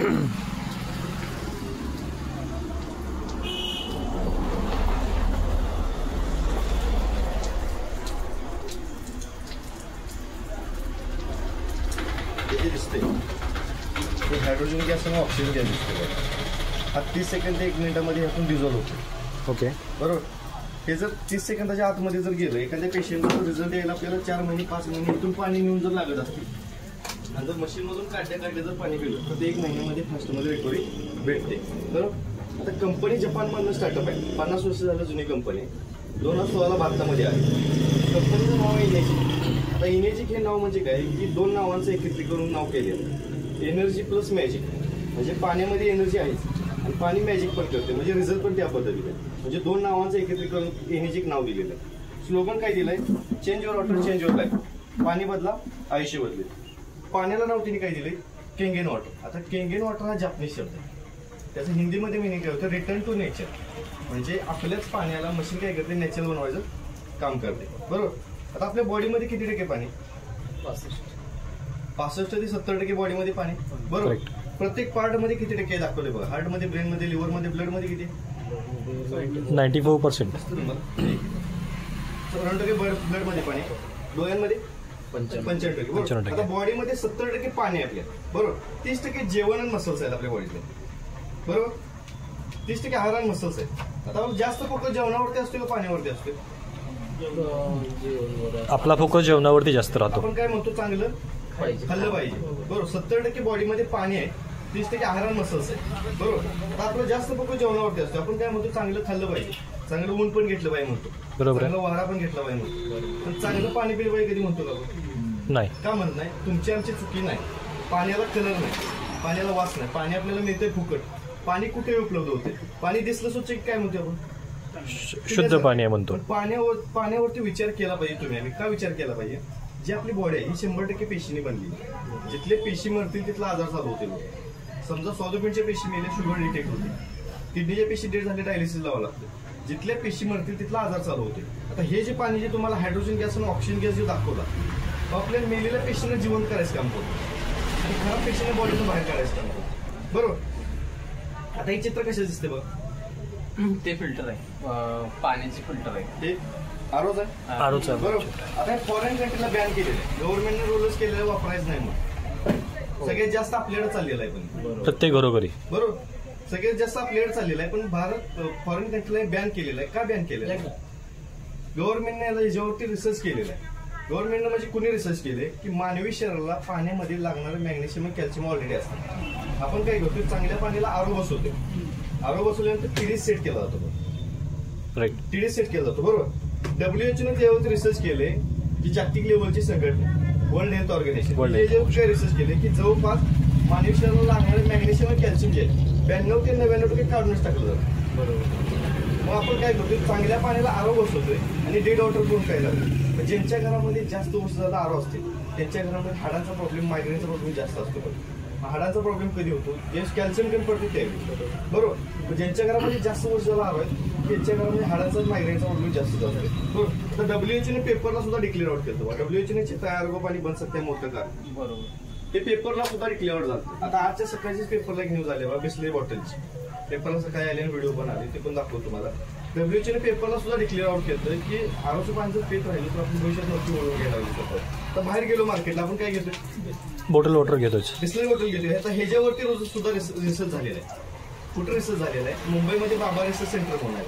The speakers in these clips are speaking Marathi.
दिसते ते हायड्रोजन गॅस आणि ऑक्सिजन गॅस दिसते. हा 30 सेकंद ते 1 मिनिटामध्ये ह्यातून डिझॉल्व्ह होतो. ओके बरोबर. हे जर 30 सेकंदाच्या आतमध्ये जर गेलं, एखाद्या पेशंटचा रिझल्ट यायला आपल्याला 4 महिने 5 महिने इथून पाणी नेऊन जर लागत असतील आणि जर मशीनमधून काढल्या जर पाणी पिलं तर ते 1 महिन्यामध्ये फास्टमध्ये रिकव्हरी भेटते. बरोबर. आता कंपनी जपानमधनं स्टार्टअप आहे. 50 वर्ष झालं जुनी कंपनी. 2016ला भारतामध्ये आहे. कंपनीचं नाव आहे इनेजिक. आता इनेजिक हे नाव म्हणजे काय की 2 नावांचं एकत्रित करून नाव केलेलं. Energy plus magic. म्हणजे पाण्यामध्ये एनर्जी आहेच आणि पाणी मॅजिक पण करते, म्हणजे रिझल्ट पण त्या पद्धतीने. म्हणजे 2 नावांचं एकत्रित करून एनर्जिक नाव दिलेलं. स्लोगन काय दिलंय? Change your water change your life. पाणी बदला आयुष्य बदले. पाण्याला नाव तिने काय दिले? केंगेन वॉटर. आता केंगेन वॉटर हा जापनीज शब्द आहे. त्याचं हिंदीमध्ये मिनिंग काय होतं? Return to nature. म्हणजे आपल्याच पाण्याला मशीन काय करते? नॅचरल बनवायचं काम करते. बरोबर. आता आपल्या बॉडीमध्ये किती टक्के पाणी? 65 ते 70% बॉडीमध्ये पाणी. बरोबर. प्रत्येक पार्ट मध्ये किती टक्के दाखवले बघा? हार्ट मध्ये, ब्रेन मध्ये, लिव्हर मध्ये, ब्लड मध्ये किती? 94%. 70% ब्लड मध्ये पाणी. डोळ्यांमध्ये 95%. बरोबर. आता बॉडीमध्ये 70% पाणी आहे आपल्या. बरोबर. 30% जेवण आणि मसल्स आहेत आपल्या बॉडीतले. बरोबर. 30% आहार आणि मसल्स आहेत. आता जास्त फोकस जेवणावरती असतो का पाण्यावरती असतो? आपला फोकस जेवणावरती जास्त राहतो. आपण काय म्हणतो? चांगलं खाल्लं पाहिजे. बरोबर. 70% बॉडीमध्ये पाणी आहे, 30% आहार आणि मसल्स आहे. बरोबर. आता आपलं जास्त फोकस जेवणावरती असतो. आपण काय म्हणतो? चांगलं खाल्लं पाहिजे, चांगलं ऊन पण घेतलं पाहिजे म्हणतो, बरोबर, चांगला वारा पण घेतला पाहिजे म्हणतो. पण चांगलं पाणी पिलं पाहिजे कधी म्हणतो का? नाही. का म्हणत नाही? तुमची आमची चुकी नाही. पाण्याला कलर नाही, पाण्याला वास नाही. पाणी आपल्याला मिळतंय फुकट. पाणी कुठे उपलब्ध होते? पाणी दिसलं स्वच्छ काय म्हणतो आपण? शुद्ध पाणी आहे म्हणतो. पाण्यावरती विचार केला पाहिजे तुम्ही. आम्ही का विचार केला पाहिजे? जी आपली बॉडी आहे ही 100% पेशीने बनली. जिथले पेशी मरतील तिथला आजार चालू होते. समजा स्वादुपिंडच्या पेशी मेले, शुगर डिटेक्ट होते. किडनीच्या पेशी डेट झाले, डायलिसिस लावावं लागतं. जिथल्या पेशी मरतील तिथला आजार चालू होते. आता हे जे पाणी जे तुम्हाला हायड्रोजन गॅस आणि ऑक्सिजन गॅस जे दाखवला, आपल्या मेलेल्या पेशींना जिवंत करायचं काम करतो आणि खराब पेशीने बॉडीतून बाहेर काढायचं काम करतो. बरोबर. आता हे चित्र कशाचं दिसते बघा? ते फिल्टर आहे, पाण्याची फिल्टर आहे. हे आरोच आहे. आरोच आहे. बरोबर. आता फॉरेन कंट्रीला बॅन केलेलं आहे, गव्हर्नमेंटने रूलच केलेलं वापरायचं नाही म्हणून. सगळ्यात जास्त आपल्याकडे चाललेलं आहे पण प्रत्येक घरोघरी. बरोबर. सगळ्यात जास्त आपल्याकडे चाललेलं आहे पण भारत फॉरेन कंट्रीला बॅन केलेलं आहे. का बॅन केलेलं आहे? गव्हर्नमेंटने याच्यावरती रिसर्च केलेला आहे. गव्हर्नमेंटनं म्हणजे कुणी रिसर्च केले की मानवी शरीराला पाण्यामध्ये लागणारं मॅग्नेशियम आणि कॅल्शियम ऑलरेडी असतं. आपण काय करतो? चांगल्या पाण्याला आरो बसवतो. आरो बसवल्यानंतर टीडीएस सेट केला जातो. राईट. टीडीएस सेट केला जातो. बरोबर. डब्ल्यूएचओने त्यावरती रिसर्च केले की जागतिक लेवलची संघटना वर्ल्ड हेल्थ ऑर्गनायझेशन काय रिसर्च केले की जवळपास मानवी शरीराला लागणारे मॅग्नेशियम आणि कॅल्शियम जे 92 ते 99% काढूनच टाकलं जातं. बरोबर. मग आपण काय करतो? चांगल्या पाण्याला आरो बसवतोय आणि डेड वॉटर करून काय लागतं? ज्यांच्या घरामध्ये जास्त वर्ष झाला आरो असते त्यांच्या घरामध्ये हाडांचा प्रॉब्लेम, मायग्रेनचा प्रॉब्लेम जास्त असतो. हाडांचा प्रॉब्लेम कधी होतो? जे कॅल्शियम कमी पडते त्यावेळी. बरोबर. ज्यांच्या घरामध्ये जास्त वर्ष झाला आरो आहे त्यांच्या घरामध्ये हाडांचा मायग्रेनचा प्रॉब्लेम जास्त असतो. बरोबर. तर डब्ल्यूएचओने पेपरला सुद्धा डिक्लेअर आउट केलं. डब्ल्यूएचओने तयार पाणी बन सकते मोठं का? बरोबर. ते पेपरला सुद्धा डिक्लेअर आउट झालं. आता आजच्या सकाळचीच पेपरला एक न्यूज आली बघा, बिस्लरी बॉटलची. पेपरला सकाळी आले, व्हिडिओ पण आले, ते पण दाखवतो तुम्हाला. डब्ल्यूएचओने पेपरला सुद्धा डिक्लेअर आउट केलं की आरोचं पाणी जर पेत राहिलं तर आपण भविष्यात नक्की ओळख घ्यायला लागू. तर बाहेर गेलो मार्केटला, आपण काय घेतोय? बॉटल वॉटर घेतोच. बिस्लरी बॉटल घेतोय. आता ह्याच्यावरती सुद्धा रिसर्च झालेला आहे. कुठं रिसर्च झालेला आहे? मुंबईमध्ये बाबा रिसर्च सेंटर म्हणून आहे.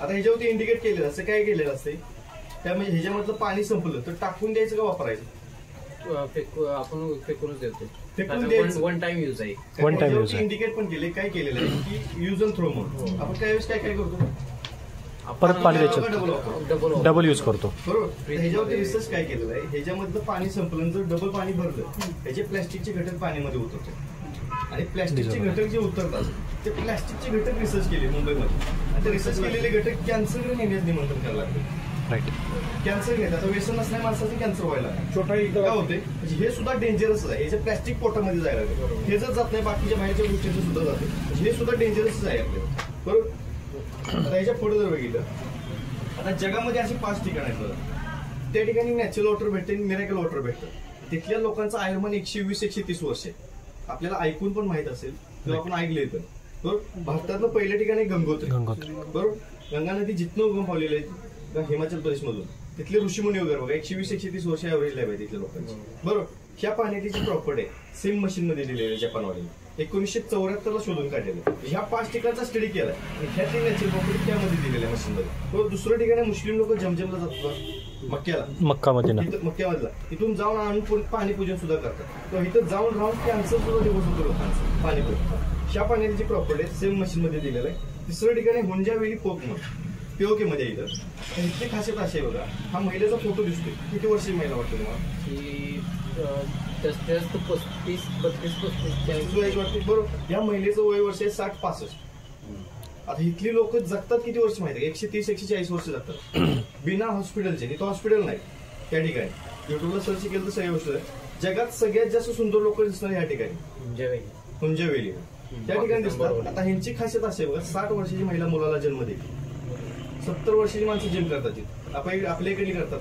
आता ह्याच्यावरती इंडिकेट केलेलं असतं. काय केलेलं असते? त्यामुळे ह्याच्यामधलं पाणी संपलं तर टाकून द्यायचं का वापरायचं? आपण फेकूनच देतो. फेकून द्यायचं. वन टाइम यूज आहे. One time use. इंडिकेट पण केले. काय केलेलं आहे की यूज अँड थ्रो म्हणून. आपण काय करतो? परत पाणी द्यायचं, डबल यूज करतो. बरोबर. ह्याच्यावरती रिसर्च काय केलेलं आहे? ह्याच्यामधलं पाणी संपलं जर डबल पाणी भरलं ह्याचे प्लॅस्टिकचे घटक पाण्यामध्ये उतरते आणि प्लॅस्टिकचे घटक जे उतरतात ते प्लॅस्टिकचे घटक रिसर्च केले मुंबईमध्ये. आणि ते रिसर्च केलेले घटक कॅन्सर नेण्यास निमंत्रण करायला लागले. राईट. कॅन्सर घेतात. आता व्यसन नसणाऱ्या माणसाचं कॅन्सर व्हायला छोटा काय होते? हे सुद्धा डेंजरस आहे. हे जे प्लॅस्टिक पोटामध्ये जायला लागले हे जर जात नाही बाकीच्या बाहेरच्या गोष्टीचं सुद्धा जाते. हे सुद्धा डेंजरसच आहे आपल्याला. बरोबर. आता ह्याच्या पुढे जर बघितलं, आता जगामध्ये अशी 5 ठिकाण आहेत बघा. त्या ठिकाणी नॅचरल वॉटर भेटते आणि मिरेकल वॉटर भेटतं. तिथल्या लोकांचं आयुर्मान 120-130 वर्ष आहे. आपल्याला ऐकून पण माहित असेल किंवा आपण ऐकलंय पण बरोबर. भारतातलं पहिल्या ठिकाणी गंगोत्री बरोबर. गंगा नदी जिथनं उगम पावलेली आहे हिमाचल प्रदेश मधून, तिथले ऋषीमुनी वगैरे बघा 120-130 वर्ष ऍव्हरेज लाईफ आहे तिथल्या लोकांची बरोबर. ह्या पाण्याची जी प्रॉपर्टी आहे सेम मशीन मध्ये दिलेली आहे जपानवाल्यांनी 1974 ला शोधून काढलेलं. ह्या 5 ठिकाणचा स्टडी केला आणि ह्या 3 नॅचरल प्रॉपर्टी त्यामध्ये दिलेल्या मशीनमध्ये. तो दुसरं ठिकाणी मुस्लिम लोक जमजमला जातात मक्क्यामधला, इथून जाऊन आणून पाणी पूजन सुद्धा करतात. तर इथं जाऊन राहून कॅन्सर सुद्धा दिवस होतो लोकांचं पाणी पूजन. ह्या पाण्याची जी प्रॉपर्टी आहे सेम मशीन मध्ये दिलेलं आहे. तिसऱ्या ठिकाणी हुंजावेली पीओके मध्ये इथं इतकी खासियत अशी आहे बघा. हा महिलेचा फोटो दिसतोय. किती वर्षी महिला वाटतो तुम्हाला? जास्त 35-40 वाटते बरोबर. या महिलेचं वय वर्ष आहे 60-65. आता इथली लोक जगतात किती वर्ष माहिती आहे? 130-140 वर्ष जगतात बिना हॉस्पिटलचे. इथं हॉस्पिटल नाही त्या ठिकाणी. युट्यूबला सर्च केलं तर सगळ्या गोष्ट आहे. जगात सगळ्यात जास्त सुंदर लोक दिसणार या ठिकाणी हुंजावेली त्या ठिकाणी दिसतात. आता ह्यांची खासियत असे बघा, 60 वर्षाची महिला मुलाला जन्म देते, 70 वर्षाची माणसं जिम करतात. आपल्या इकडे करतात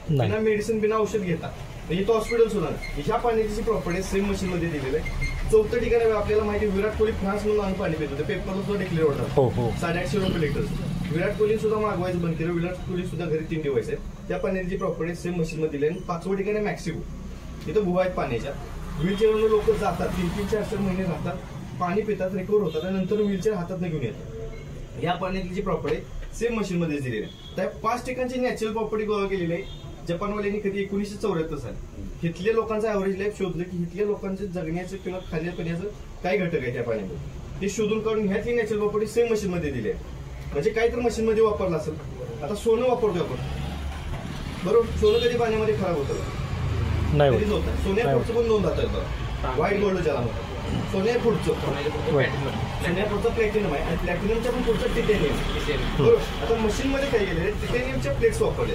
बिना मेडिसिन बिना औषध घेतात. इथं हॉस्पिटल सुद्धा नाही. ह्या पाण्याची प्रॉपर्टी सेम मशीन मध्ये दिलेलं आहे. 4थं ठिकाणी आपल्याला माहिती विराट कोहली फ्रान्स मधून आणून पाणी पित होते. पेपरला सुद्धा डिक्लेअर होतात 850 रुपये लिटर. विराट कोहली सुद्धा मागवायचं बंद केलं. विराट कोहली सुद्धा घरी 3 डिवाइस आहेत. त्या पाण्याची प्रॉपर्टी सेम मशीन मध्ये दिली. 5वं ठिकाणी मॅक्सिको. इथं गुहा आहेत पाण्याच्या. व्हीलचेअरवर लोक जातात 3-4 महिने राहतात, पाणी पितात, रिकवर होतात आणि नंतर व्हीलचेअर हातात घेऊन येतात. या पाण्याची जी प्रॉपर्टी सेम मशीन मध्ये दिलेली आहे. त्या 5 ठिकाणची नॅचरल प्रॉपर्टी गोळा केलेली आहे जपानवाल्यांनी कधी 1974 साली. इथल्या लोकांचं ऍव्हरेज लाईफ शोधलं की इथल्या लोकांचं जगण्याचं किंवा खाण्यापिण्याचं काय घटक आहे त्या पाण्यामध्ये ते शोधून काढून ह्या 3 नॅचरल प्रॉपर्टी सेम मशीन मध्ये दिली आहे. म्हणजे काहीतरी मशीन मध्ये वापरलं असेल. आता सोनं वापरतोय आपण बरोबर. सोनं कधी पाण्यामध्ये खराब होतं कधीच होत नाही. सोन्या पुढचं पण 2 जात आहेत. व्हाईट गोल्ड ज्याला म्हणतात. सोन्या पुढचं प्लॅटिनम आहे आणि प्लॅटिनमच्या पण पुढचं टिटेनियम बरोबर. आता मशीन मध्ये काय केलेलं आहे, टिटेनियमच्या प्लेट्स वापरले,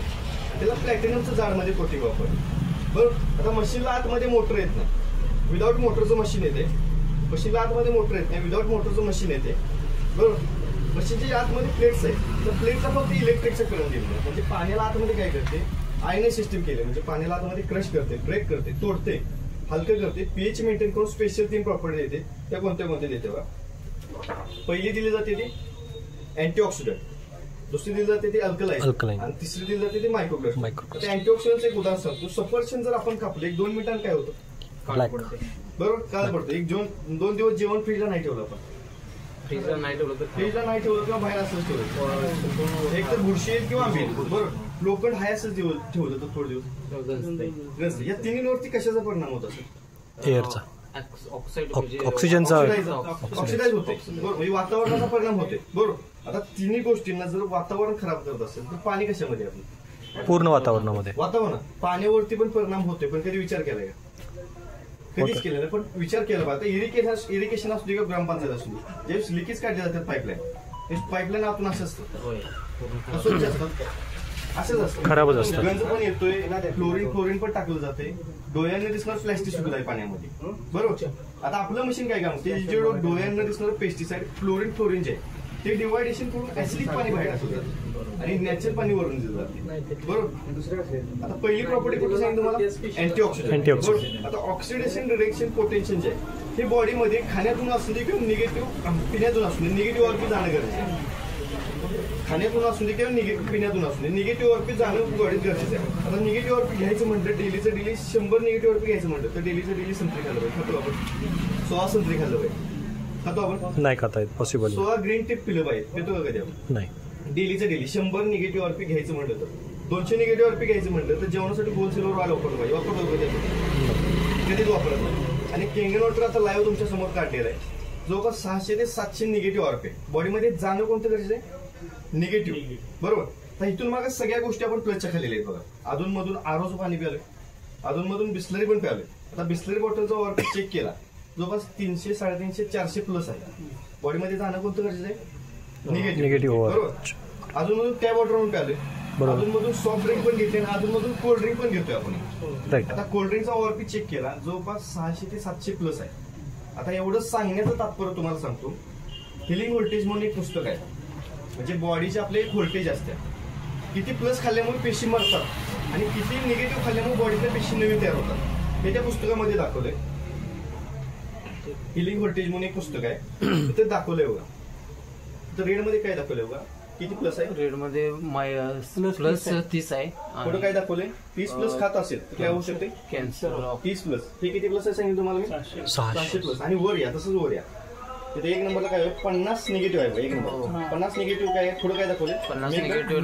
त्याला प्लॅटिनमचं जाडमध्ये कोटिंग वापरलं बरोबर. आता मशीनला आतमध्ये मोटर येत नाही. विदाऊट मोटरचं मशीन येते. मशीनला आतमध्ये मोटर येत नाही. विदाऊट मोटरचं मशीन येते बरोबर. मशीनच्या आतमध्ये प्लेट्स आहेत. तर प्लेटचा फक्त इलेक्ट्रिकचं करंट दिलं. म्हणजे पाण्याला आतमध्ये काय करते, आयने सिस्टीम केले. म्हणजे पाण्याला आतमध्ये क्रश करते, ब्रेक करते, तोडते, हलकं करते, पीएच मेंटेन करून स्पेशल 3 प्रॉपर्टी देते. त्या कोणत्या देते बघा. पहिली दिली जाते ती अँटीऑक्सिडंट, दुसरी दिली जाते ती अल्कलाइन आणि तिसरी दिली जाते ती मायक्रोप्लास्ट. अँटीऑक्सिडंटचं एक उदाहरण सांगतो. सफरचंद जर आपण कापलं 1-2 मिनिटांनी काय होतं बरोबर, काळ पडतो. 1-2 दिवस जेवण फ्रीजला नाही ठेवलं आपण, फ्रीजला नाही ठेवलं किंवा बाहेर असंच ठेवलं, एक तर बुरशी येईल किंवा आंबी बरोबर. लोखंड हाय असंच ठेवलं तर थोडे दिवस. या 3 वरती कशाचा परिणाम होत असेल? एअरचा, ऑक्सिजनचा, ऑक्सिडाइज होते बरोबर. म्हणजे वातावरणाचा परिणाम होते बरोबर. आता 3 गोष्टींना जर वातावरण खराब करत असेल तर पाणी कशामध्ये आपण पूर्ण वातावरणामध्ये पाण्यावरती पण परिणाम होते. पण कधी विचार केलाय का? कधीच केलेला. पण विचार केला पाहिजे. इरिगेशन असू दे किंवा ग्रामपंचायत असू दे, जे लिकेज काढले जातात पाईपलाईन आतून असं असतं, असंच असतं, खराबच असतं. गंज पण येतोय, क्लोरीन पण टाकलं जाते. डोळ्यांना दिसणार प्लॅस्टिक सुद्धा आहे पाण्यामध्ये बरोबर. आता आपलं मशीन काय काम, ते जे डोळ्यांना दिसणार पेस्टिसाइड क्लोरीन जे ते डिवायडेशन करून ऍसिडिक पाणी बाहेर टाकतात आणि नॅचरल पाणी वरून दिलं जाते बरोबर. आता पहिली प्रॉपर्टी कुठे सांगितलं तुम्हाला, अँटीऑक्सिडंट. आता ऑक्सिडेशन रिडक्शन पोटेन्शियल जे आहे हे बॉडीमध्ये खाण्यातून असू दे किंवा निगेटिव्ह पिण्यातून असू दे, निगेटिव्ह ऑर्पी जाणं गरजेचं आहे. खाण्यातून असू दे किंवा पिण्यातून असू दे, निगेटिव्ह ऑर्पी जाणं बॉडीत गरजेचं आहे. आता निगेटिव्ह ऑर्पी घ्यायचं म्हटलं डेलीचं डेली 100 निगेटिव्ह ऑर्पी घ्यायचं म्हटलं तर डेलीचं डेली संत्री खाल्लं पाहिजे. खातो आपण 16 संत्री खाल्लं पाहिजे. खातो आपण नाही खाता येत पॉसिबल. 16 ग्रीन टी पिलं पाहिजे. पितो का कधी आपण? नाही. डेलीचं डेली 100 निगेटिव्ह ऑर्पी घ्यायचं म्हटलं तर 200 निगेटिव्ह ऑर्पी घ्यायचं म्हटलं तर जेवणासाठी गोल सिल्वर ऑइल वापरलं पाहिजे. वापरतो कधीच वापरत नाही. आणि केंगन वॉटर आता लाईव्ह तुमच्या समोर काढलेला आहे. जवळपास 600 ते 700 निगेटिव्ह ऑर्पी बॉडीमध्ये जाणं कोणतं गरजेचं आहे, निगेटिव्ह बरोबर. तर इथून मागे सगळ्या गोष्टी आपण प्लसच्या खाल्लेल्या आहेत बघा. अधूनमधून आरोचं पाणी प्यावलंय, अधूनमधून बिस्लरी पण प्यावलंय. आता बिस्लरी बॉटलचा ऑर्पी चेक केला, जवळपास 300, 350, 400 प्लस आहे. बॉडीमध्ये जाणं कोणतं गरजेचं आहे, निगेटिव्ह बरोबर. अजूनमधून त्या वॉटरवरून प्यावलंय, अधूनमधून सॉफ्ट ड्रिंक पण घेते आणि अधूनमधून कोल्ड ड्रिंक पण घेतोय आपण. आता कोल्ड ड्रिंकचा ऑर्पी चेक केला, जवळपास 600 ते 700 प्लस आहे. आता एवढं सांगण्याचं तात्पर्य तुम्हाला सांगतो, हिलिंग व्होल्टेज म्हणून एक पुस्तक आहे. म्हणजे बॉडीचे आपले एक व्होल्टेज असते, किती प्लस खाल्ल्यामुळे पेशी मरतात आणि किती निगेटिव्ह खाल्ल्यामुळे बॉडीतल्या पेशी नवीन तयार होतात, हे त्या पुस्तकामध्ये दाखवलंय. हिलिंग व्होल्टेज म्हणून एक पुस्तक आहे तिथे दाखवलंय बघा. तर रेड मध्ये काय दाखवलंय बघा, किती प्लस आहे, रेड मध्ये प्लस 30 आहे. पुढे काय दाखवलंय 30 प्लस खात असेल तर काय होऊ शकते, कॅन्सर 30 प्लस. हे किती प्लस आहे सांगितलं तुम्हाला मी, 600 प्लस. आणि वर या, तसंच वर या, तिथे एक नंबरला काय 50 निगेटिव्ह आहे. एक नंबर 50 निगेटिव्ह काय, थोडं काय दाखवले, 50 निगेटिव्ह